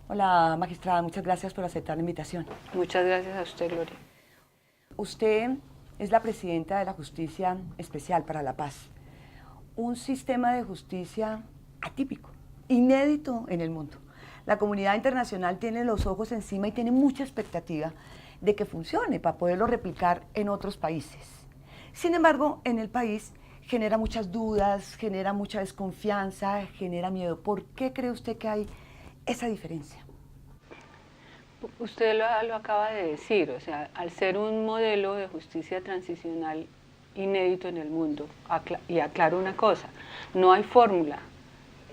Hola, magistrada, muchas gracias por aceptar la invitación. Muchas gracias a usted, Gloria. Usted es la presidenta de la Justicia Especial para la Paz, un sistema de justicia atípico, inédito en el mundo. La comunidad internacional tiene los ojos encima y tiene mucha expectativa de que funcione para poderlo replicar en otros países. Sin embargo, en el país genera muchas dudas, genera mucha desconfianza, genera miedo. ¿Por qué cree usted que hay esa diferencia? Usted lo acaba de decir, o sea, al ser un modelo de justicia transicional inédito en el mundo, y aclaro una cosa, no hay fórmula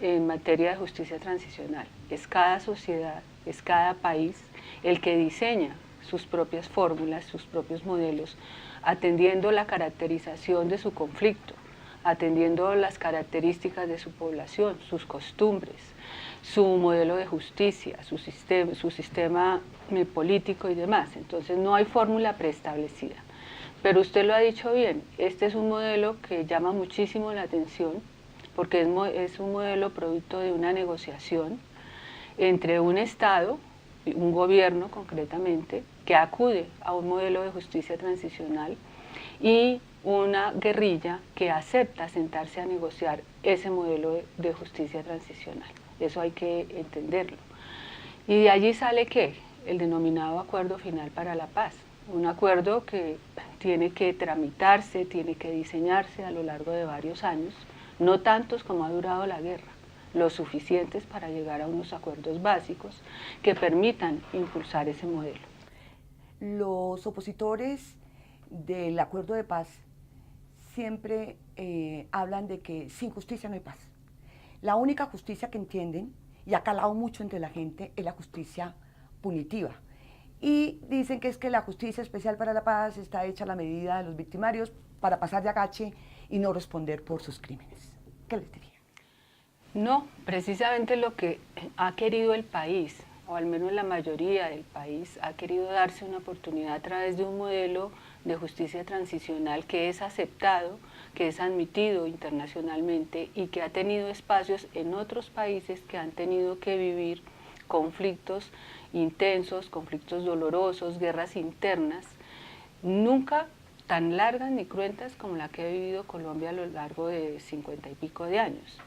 en materia de justicia transicional, es cada sociedad, es cada país el que diseña sus propias fórmulas, sus propios modelos, atendiendo la caracterización de su conflicto, atendiendo las características de su población, sus costumbres, su modelo de justicia, su sistema político y demás. Entonces no hay fórmula preestablecida. Pero usted lo ha dicho bien, este es un modelo que llama muchísimo la atención porque es un modelo producto de una negociación entre un Estado, un gobierno concretamente, que acude a un modelo de justicia transicional y una guerrilla que acepta sentarse a negociar ese modelo de justicia transicional. Eso hay que entenderlo. Y de allí sale ¿qué? El denominado Acuerdo Final para la Paz. Un acuerdo que tiene que tramitarse, tiene que diseñarse a lo largo de varios años, no tantos como ha durado la guerra, lo suficientes para llegar a unos acuerdos básicos que permitan impulsar ese modelo. Los opositores del acuerdo de paz siempre hablan de que sin justicia no hay paz. La única justicia que entienden, y ha calado mucho entre la gente, es la justicia punitiva. Y dicen que es que la justicia especial para la paz está hecha a la medida de los victimarios para pasar de agache y no responder por sus crímenes. ¿Qué les diría? No, precisamente lo que ha querido el país, o al menos la mayoría del país, ha querido darse una oportunidad a través de un modelo de justicia transicional que es aceptado, que es admitido internacionalmente y que ha tenido espacios en otros países que han tenido que vivir conflictos intensos, conflictos dolorosos, guerras internas, nunca tan largas ni cruentas como la que ha vivido Colombia a lo largo de 50 y pico de años.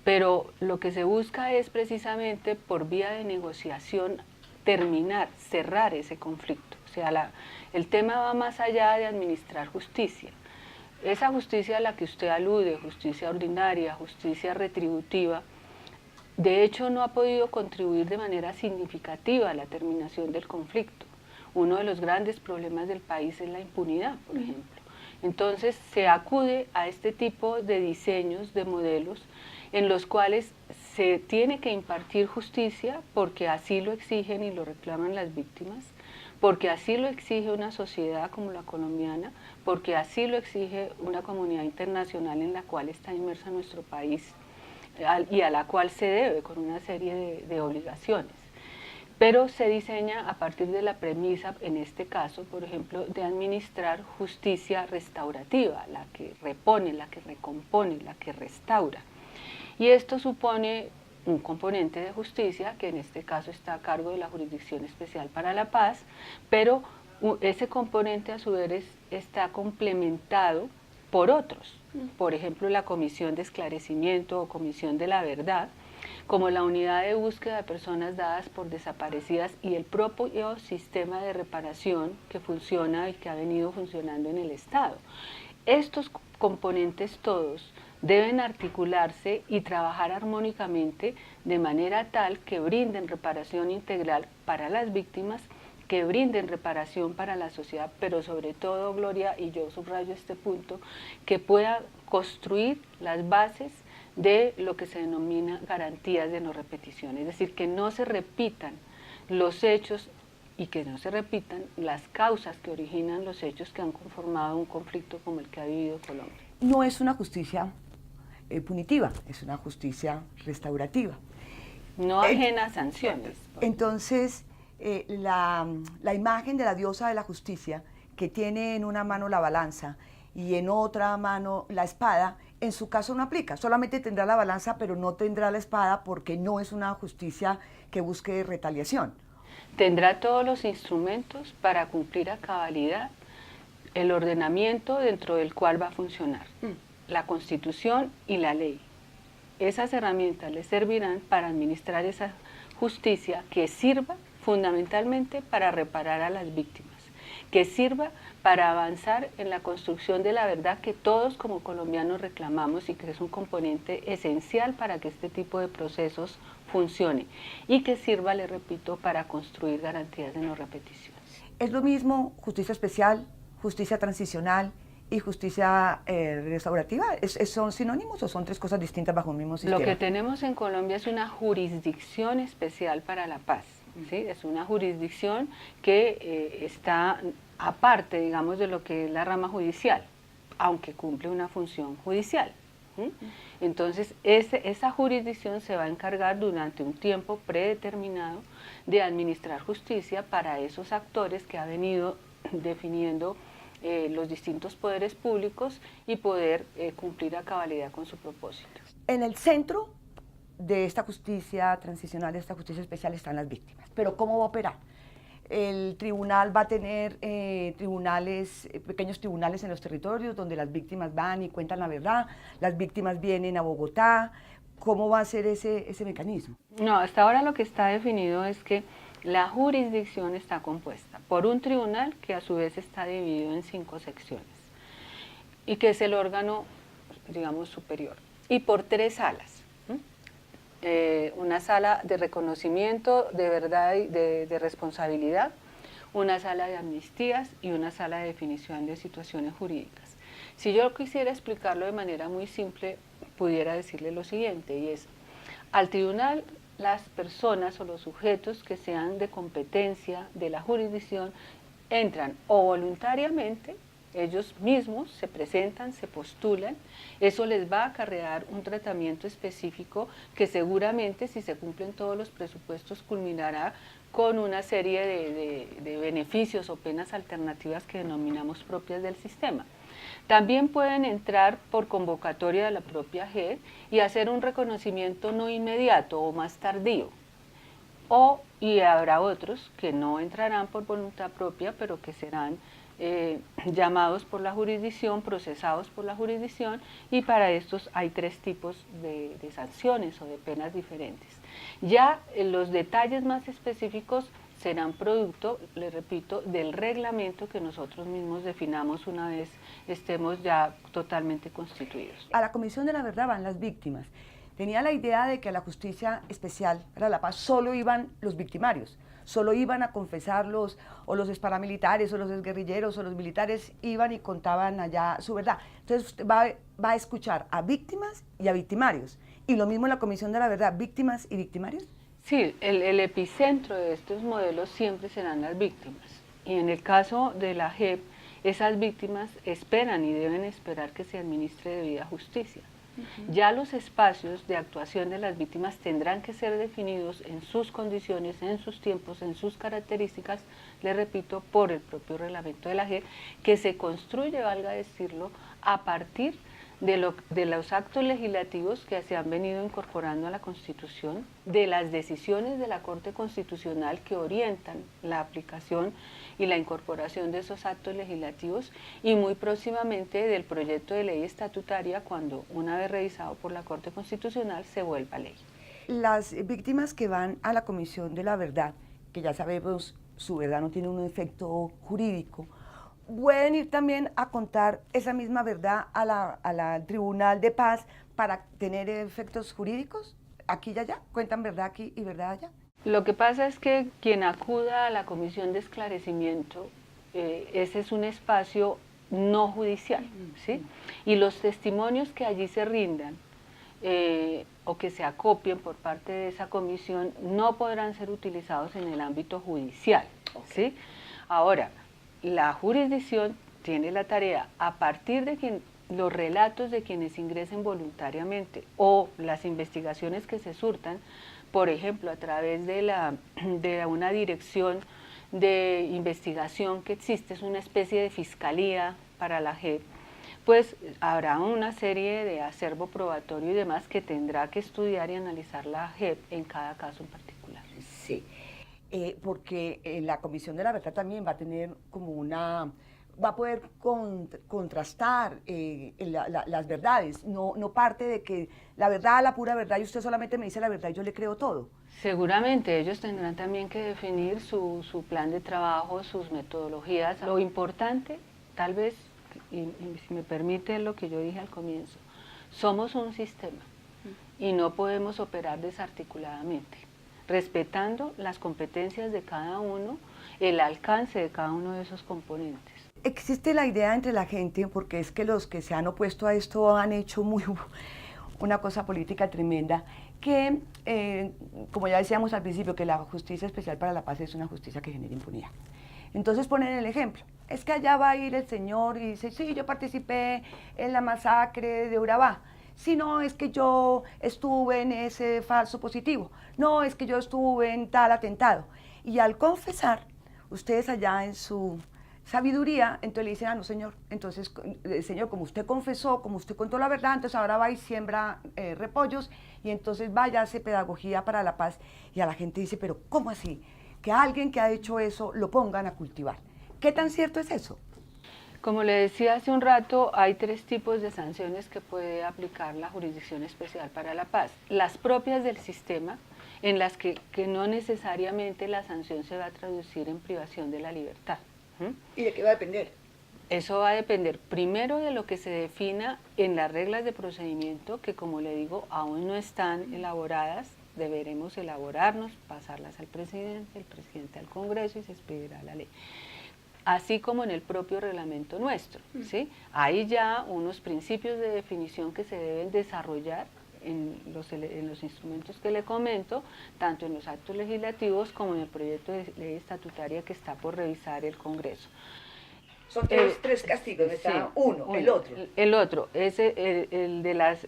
Pero lo que se busca es precisamente por vía de negociación terminar, cerrar ese conflicto. O sea, el tema va más allá de administrar justicia. Esa justicia a la que usted alude, justicia ordinaria, justicia retributiva, de hecho no ha podido contribuir de manera significativa a la terminación del conflicto. Uno de los grandes problemas del país es la impunidad, por ejemplo. Entonces se acude a este tipo de diseños, de modelos, en los cuales se tiene que impartir justicia porque así lo exigen y lo reclaman las víctimas, porque así lo exige una sociedad como la colombiana, porque así lo exige una comunidad internacional en la cual está inmersa nuestro país y a la cual se debe con una serie de obligaciones. Pero se diseña a partir de la premisa, en este caso, por ejemplo, de administrar justicia restaurativa, la que repone, la que recompone, la que restaura. Y esto supone un componente de justicia, que en este caso está a cargo de la Jurisdicción Especial para la Paz, pero ese componente a su vez está complementado por otros, por ejemplo la Comisión de Esclarecimiento o Comisión de la Verdad, como la Unidad de Búsqueda de Personas Dadas por Desaparecidas y el propio sistema de reparación que funciona y que ha venido funcionando en el Estado. Estos componentes todos deben articularse y trabajar armónicamente de manera tal que brinden reparación integral para las víctimas, que brinden reparación para la sociedad, pero sobre todo, Gloria, y yo subrayo este punto, que pueda construir las bases de lo que se denomina garantías de no repetición, es decir, que no se repitan los hechos y que no se repitan las causas que originan los hechos que han conformado un conflicto como el que ha vivido Colombia. No es una justicia punitiva, es una justicia restaurativa. No ajena a sanciones. Entonces, la imagen de la diosa de la justicia, que tiene en una mano la balanza y en otra mano la espada, en su caso no aplica, solamente tendrá la balanza, pero no tendrá la espada porque no es una justicia que busque retaliación. Tendrá todos los instrumentos para cumplir a cabalidad el ordenamiento dentro del cual va a funcionar, la Constitución y la ley. Esas herramientas le servirán para administrar esa justicia que sirva fundamentalmente para reparar a las víctimas, que sirva para avanzar en la construcción de la verdad que todos como colombianos reclamamos y que es un componente esencial para que este tipo de procesos funcione y que sirva, le repito, para construir garantías de no repetición. ¿Es lo mismo justicia especial, justicia transicional y justicia restaurativa? ¿Son sinónimos o son tres cosas distintas bajo un mismo sistema? Lo que tenemos en Colombia es una jurisdicción especial para la paz, ¿sí? Es una jurisdicción que está aparte, digamos, de lo que es la rama judicial, aunque cumple una función judicial. ¿Sí? Entonces, esa jurisdicción se va a encargar durante un tiempo predeterminado de administrar justicia para esos actores que ha venido definiendo los distintos poderes públicos y poder cumplir a cabalidad con su propósito. En el centro de esta justicia transicional, de esta justicia especial, están las víctimas. Pero ¿cómo va a operar? El tribunal va a tener pequeños tribunales en los territorios donde las víctimas van y cuentan la verdad, las víctimas vienen a Bogotá. ¿Cómo va a ser ese mecanismo? No, hasta ahora lo que está definido es que la jurisdicción está compuesta por un tribunal que a su vez está dividido en 5 secciones y que es el órgano, digamos, superior, y por 3 salas. Una sala de reconocimiento de verdad y de responsabilidad, una sala de amnistías y una sala de definición de situaciones jurídicas. Si yo quisiera explicarlo de manera muy simple, pudiera decirle lo siguiente, y es, al tribunal las personas o los sujetos que sean de competencia de la jurisdicción entran o voluntariamente, ellos mismos se presentan, se postulan, eso les va a acarrear un tratamiento específico que seguramente, si se cumplen todos los presupuestos, culminará con una serie de beneficios o penas alternativas que denominamos propias del sistema. También pueden entrar por convocatoria de la propia JEP y hacer un reconocimiento no inmediato o más tardío. Y habrá otros que no entrarán por voluntad propia, pero que serán llamados por la jurisdicción, procesados por la jurisdicción, y para estos hay 3 tipos de sanciones o de penas diferentes. Ya los detalles más específicos serán producto, le repito, del reglamento que nosotros mismos definamos una vez estemos ya totalmente constituidos. A la Comisión de la Verdad van las víctimas. Tenía la idea de que a la Justicia Especial para la Paz solo iban los victimarios, solo iban a confesar los paramilitares o los exguerrilleros o los militares, iban y contaban allá su verdad. Entonces usted va a escuchar a víctimas y a victimarios. Y lo mismo en la Comisión de la Verdad, víctimas y victimarios. Sí, el epicentro de estos modelos siempre serán las víctimas. Y en el caso de la JEP, esas víctimas esperan y deben esperar que se administre debida justicia. Ya los espacios de actuación de las víctimas tendrán que ser definidos en sus condiciones, en sus tiempos, en sus características, le repito, por el propio reglamento de la JEP, que se construye, valga decirlo, a partir de los actos legislativos que se han venido incorporando a la Constitución, de las decisiones de la Corte Constitucional que orientan la aplicación y la incorporación de esos actos legislativos, y muy próximamente del proyecto de ley estatutaria cuando, una vez revisado por la Corte Constitucional, se vuelva ley. Las víctimas que van a la Comisión de la Verdad, que ya sabemos su verdad no tiene un efecto jurídico, pueden ir también a contar esa misma verdad al Tribunal de Paz para tener efectos jurídicos. Aquí y allá, cuentan verdad aquí y verdad allá. Lo que pasa es que quien acuda a la comisión de esclarecimiento, ese es un espacio no judicial, ¿sí? Y los testimonios que allí se rindan o que se acopien por parte de esa comisión no podrán ser utilizados en el ámbito judicial, ¿sí? Ahora, la jurisdicción tiene la tarea, a partir de los relatos de quienes ingresen voluntariamente o las investigaciones que se surtan, por ejemplo, a través de una dirección de investigación que existe, es una especie de fiscalía para la JEP, pues habrá una serie de acervo probatorio y demás que tendrá que estudiar y analizar la JEP en cada caso en particular. Sí, porque la Comisión de la Verdad también va a tener como va a poder contrastar las verdades, no parte de que la verdad, la pura verdad, y usted solamente me dice la verdad y yo le creo todo. Seguramente ellos tendrán también que definir su plan de trabajo, sus metodologías. Lo importante, tal vez, y si me permite lo que yo dije al comienzo, somos un sistema y no podemos operar desarticuladamente, respetando las competencias de cada uno, el alcance de cada uno de esos componentes. Existe la idea entre la gente, porque es que los que se han opuesto a esto han hecho una cosa política tremenda, que, como ya decíamos al principio, que la Justicia Especial para la Paz es una justicia que genera impunidad. Entonces ponen el ejemplo, es que allá va a ir el señor y dice, sí, yo participé en la masacre de Urabá. Si no, es que yo estuve en ese falso positivo. No, es que yo estuve en tal atentado. Y al confesar, ustedes allá en su sabiduría, entonces le dicen, ah, no, señor, entonces, señor, como usted confesó, como usted contó la verdad, entonces ahora va y siembra repollos, y entonces vaya, hace pedagogía para la paz, y a la gente dice, pero ¿cómo así? Que alguien que ha hecho eso lo pongan a cultivar. ¿Qué tan cierto es eso? Como le decía hace un rato, hay 3 tipos de sanciones que puede aplicar la Jurisdicción Especial para la Paz. Las propias del sistema, en las que no necesariamente la sanción se va a traducir en privación de la libertad. ¿Y de qué va a depender? Eso va a depender primero de lo que se defina en las reglas de procedimiento, que como le digo, aún no están elaboradas, deberemos elaborarnos, pasarlas al presidente, el presidente al Congreso y se expedirá la ley. Así como en el propio reglamento nuestro, ¿sí? Hay ya unos principios de definición que se deben desarrollar en los instrumentos que le comento, tanto en los actos legislativos como en el proyecto de ley estatutaria que está por revisar el Congreso. Son tres castigos, está sí, uno, el otro. El otro es el de las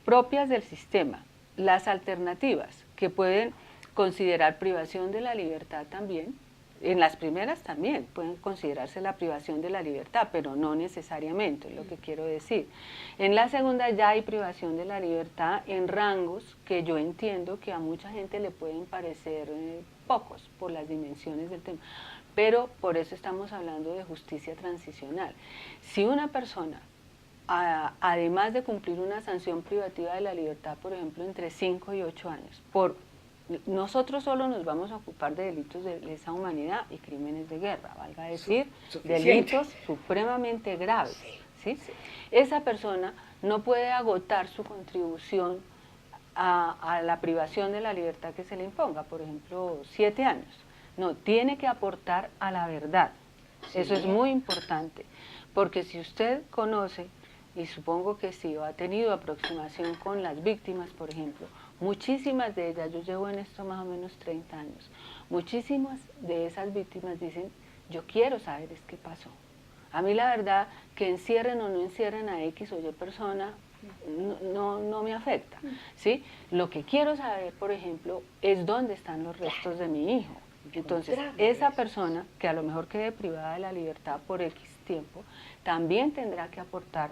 propias del sistema, las alternativas que pueden considerar privación de la libertad también. En las primeras también pueden considerarse la privación de la libertad, pero no necesariamente, es lo que quiero decir. En la segunda ya hay privación de la libertad en rangos que yo entiendo que a mucha gente le pueden parecer pocos por las dimensiones del tema, pero por eso estamos hablando de justicia transicional. Si una persona, además de cumplir una sanción privativa de la libertad, por ejemplo, entre 5 y 8 años, nosotros solo nos vamos a ocupar de delitos de lesa humanidad y crímenes de guerra, valga decir, delitos supremamente graves. ¿Sí? Sí. Esa persona no puede agotar su contribución a la privación de la libertad que se le imponga, por ejemplo, 7 años. No, tiene que aportar a la verdad. Sí. Eso es muy importante, porque si usted conoce, y supongo que sí, o ha tenido aproximación con las víctimas, por ejemplo, muchísimas de ellas, yo llevo en esto más o menos 30 años, muchísimas de esas víctimas dicen, yo quiero saber qué pasó. A mí la verdad, que encierren o no encierren a X o Y persona, no me afecta, ¿sí? Lo que quiero saber, por ejemplo, es dónde están los restos de mi hijo. Entonces, esa persona, que a lo mejor quede privada de la libertad por X tiempo, también tendrá que aportar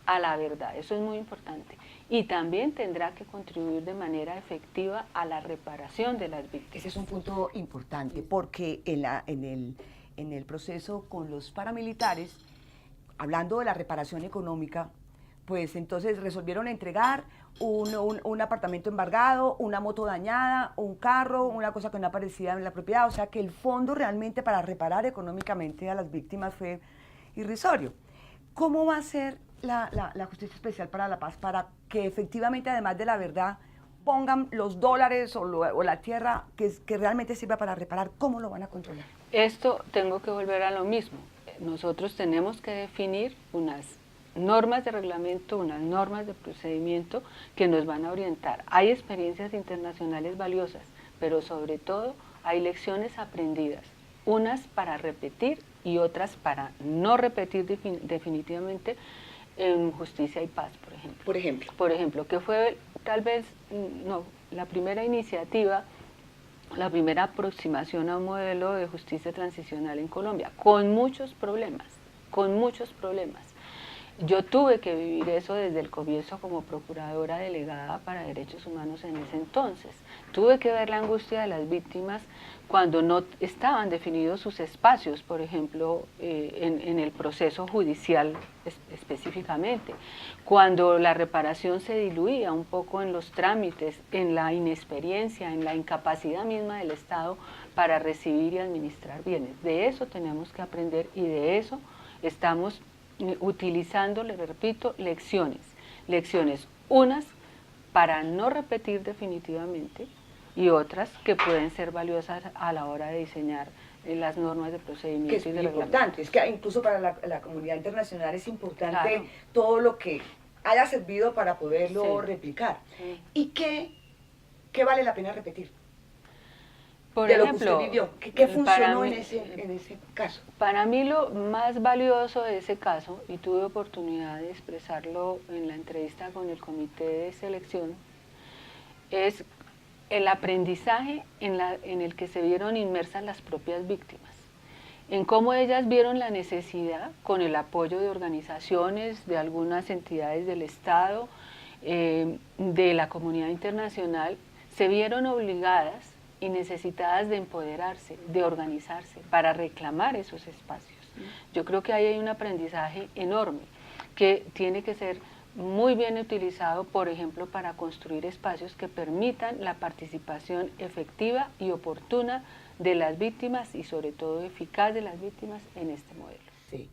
a la verdad, eso es muy importante, y también tendrá que contribuir de manera efectiva a la reparación de las víctimas. Ese es un punto importante, porque en el proceso con los paramilitares, hablando de la reparación económica, pues entonces resolvieron entregar un apartamento embargado, una moto dañada, un carro, una cosa que no aparecía en la propiedad, o sea que el fondo realmente para reparar económicamente a las víctimas fue irrisorio. ¿Cómo va a ser la Justicia Especial para la Paz para que efectivamente, además de la verdad, pongan los dólares o la tierra que realmente sirva para reparar? ¿Cómo lo van a controlar? Esto tengo que volver a lo mismo. Nosotros tenemos que definir unas normas de reglamento, unas normas de procedimiento que nos van a orientar. Hay experiencias internacionales valiosas, pero sobre todo hay lecciones aprendidas, unas para repetir y otras para no repetir definitivamente en Justicia y Paz, por ejemplo. Por ejemplo, que fue tal vez la primera iniciativa, la primera aproximación a un modelo de justicia transicional en Colombia, con muchos problemas, con muchos problemas. Yo tuve que vivir eso desde el comienzo como procuradora delegada para derechos humanos en ese entonces. Tuve que ver la angustia de las víctimas cuando no estaban definidos sus espacios, por ejemplo, en el proceso judicial específicamente, cuando la reparación se diluía un poco en los trámites, en la inexperiencia, en la incapacidad misma del Estado para recibir y administrar bienes. De eso tenemos que aprender y de eso estamos utilizando, le repito, lecciones unas para no repetir definitivamente y otras que pueden ser valiosas a la hora de diseñar las normas de procedimiento. Que es y de muy importante, es que incluso para la comunidad internacional es importante todo lo que haya servido para poderlo replicar. Sí. ¿Y qué vale la pena repetir? Por de ejemplo, lo que usted vivió, ¿qué funcionó en ese caso? Para mí lo más valioso de ese caso, y tuve oportunidad de expresarlo en la entrevista con el comité de selección, es el aprendizaje en el que se vieron inmersas las propias víctimas, en cómo ellas vieron la necesidad, con el apoyo de organizaciones, de algunas entidades del Estado, de la comunidad internacional, se vieron obligadas y necesitadas de empoderarse, de organizarse, para reclamar esos espacios. Yo creo que ahí hay un aprendizaje enorme que tiene que ser muy bien utilizado, por ejemplo, para construir espacios que permitan la participación efectiva y oportuna de las víctimas y sobre todo eficaz de las víctimas en este modelo. Sí.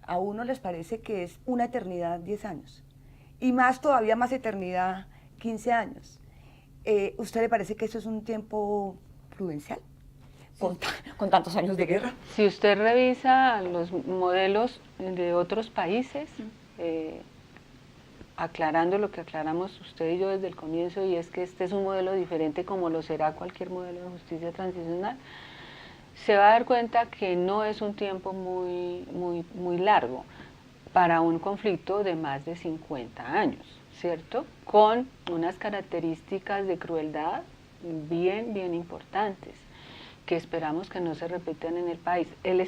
¿A uno les parece que es una eternidad 10 años? Y más todavía más eternidad 15 años. ¿Usted le parece que eso es un tiempo prudencial? Con tantos años de guerra. Si usted revisa los modelos de otros países, aclarando lo que aclaramos usted y yo desde el comienzo, y es que este es un modelo diferente como lo será cualquier modelo de justicia transicional, se va a dar cuenta que no es un tiempo muy largo para un conflicto de más de 50 años, ¿cierto? Con unas características de crueldad bien importantes, que esperamos que no se repitan en el país. El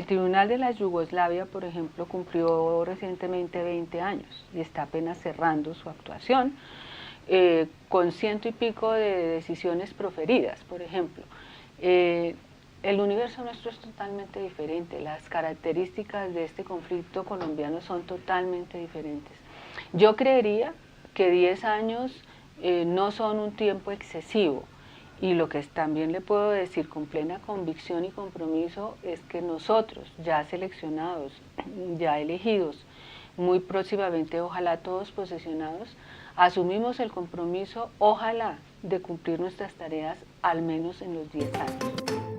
Tribunal de la Yugoslavia, por ejemplo, cumplió recientemente 20 años y está apenas cerrando su actuación, con 100 y pico de decisiones proferidas, por ejemplo. El universo nuestro es totalmente diferente, las características de este conflicto colombiano son totalmente diferentes. Yo creería que 10 años no son un tiempo excesivo, y lo que también le puedo decir con plena convicción y compromiso es que nosotros, ya seleccionados, ya elegidos, muy próximamente ojalá todos posesionados, asumimos el compromiso, ojalá, de cumplir nuestras tareas al menos en los 10 años.